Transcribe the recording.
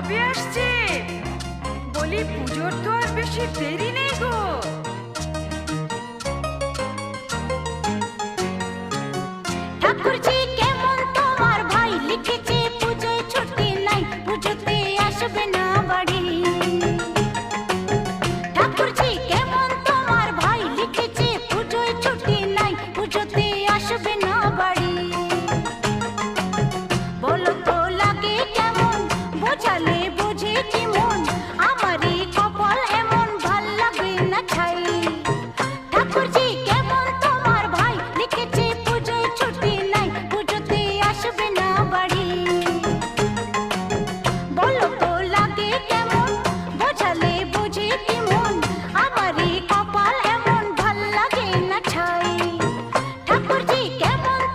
কবে আসছে? বলি পুজোর তো আর বেশি দেরি নেই গো। ঠাকুরজি